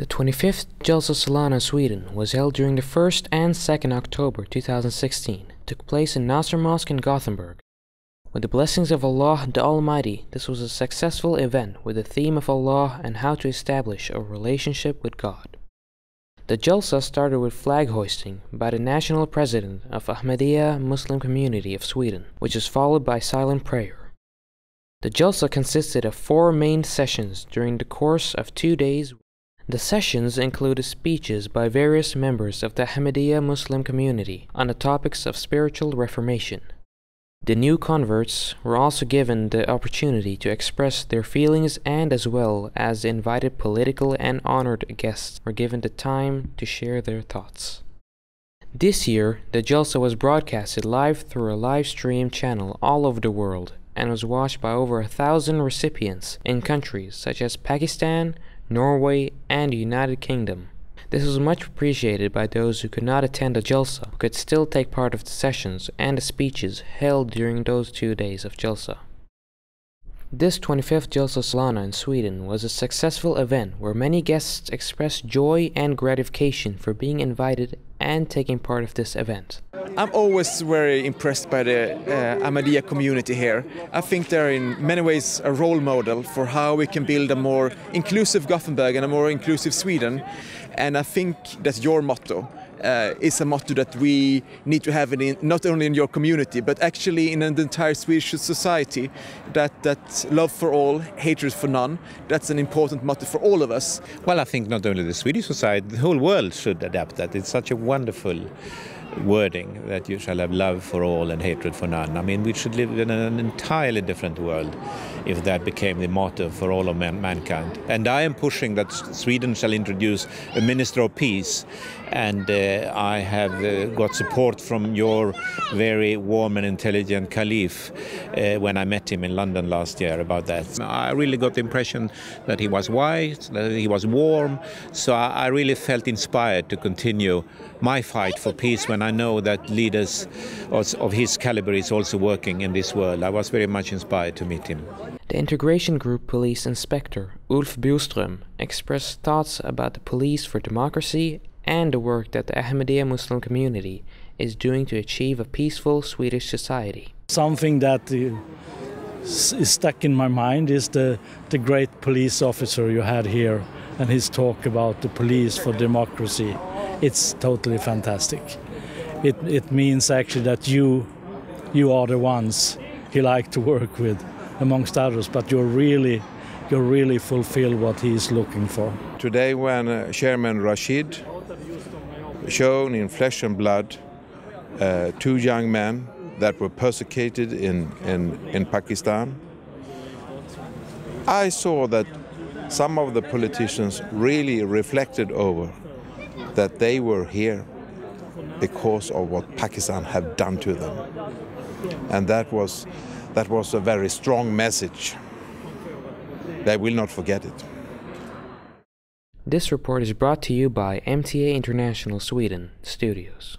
The 25th Jalsa Salana in Sweden was held during the 1st and 2nd October 2016. It took place in Nasr Mosque in Gothenburg. With the blessings of Allah the Almighty, this was a successful event with the theme of Allah and how to establish a relationship with God. The Jalsa started with flag hoisting by the national president of Ahmadiyya Muslim community of Sweden, which is followed by silent prayer. The Jalsa consisted of 4 main sessions during the course of 2 days. The sessions included speeches by various members of the Ahmadiyya Muslim community on the topics of spiritual reformation. The new converts were also given the opportunity to express their feelings, and as well as the invited political and honored guests were given the time to share their thoughts. This year, the Jalsa was broadcasted live through a live stream channel all over the world and was watched by over 1,000 recipients in countries such as Pakistan, Norway, and the United Kingdom. This was much appreciated by those who could not attend the Jalsa, but could still take part of the sessions and the speeches held during those 2 days of Jalsa. This 25th Jalsa Salana in Sweden was a successful event where many guests expressed joy and gratification for being invited and taking part of this event. I'm always very impressed by the Ahmadiyya community here. I think they're in many ways a role model for how we can build a more inclusive Gothenburg and a more inclusive Sweden. And I think that your motto is a motto that we need to have not only in your community, but actually in the entire Swedish society, that love for all, hatred for none. That's an important motto for all of us. Well, I think not only the Swedish society, the whole world should adapt that. It's such a wonderful wording that you shall have love for all and hatred for none. I mean, we should live in an entirely different world if that became the motto for all of mankind. And I am pushing that Sweden shall introduce a Minister of Peace, and I have got support from your very warm and intelligent Caliph when I met him in London last year about that. I really got the impression that he was wise, that he was warm, so I really felt inspired to continue my fight for peace when I know that leaders of his caliber is also working in this world. I was very much inspired to meet him. The Integration Group Police Inspector Ulf Boström expressed thoughts about the Police for Democracy and the work that the Ahmadiyya Muslim community is doing to achieve a peaceful Swedish society. Something that is stuck in my mind is the great police officer you had here and his talk about the Police for Democracy. It's totally fantastic. It means actually that you are the ones he likes to work with, amongst others, but you really fulfill what he is looking for. Today, when Chairman Rashid shown in flesh and blood 2 young men that were persecuted in Pakistan, I saw that some of the politicians really reflected over that they were here because of what Pakistan have done to them. And that was a very strong message. They will not forget it. This report is brought to you by MTA International Sweden Studios.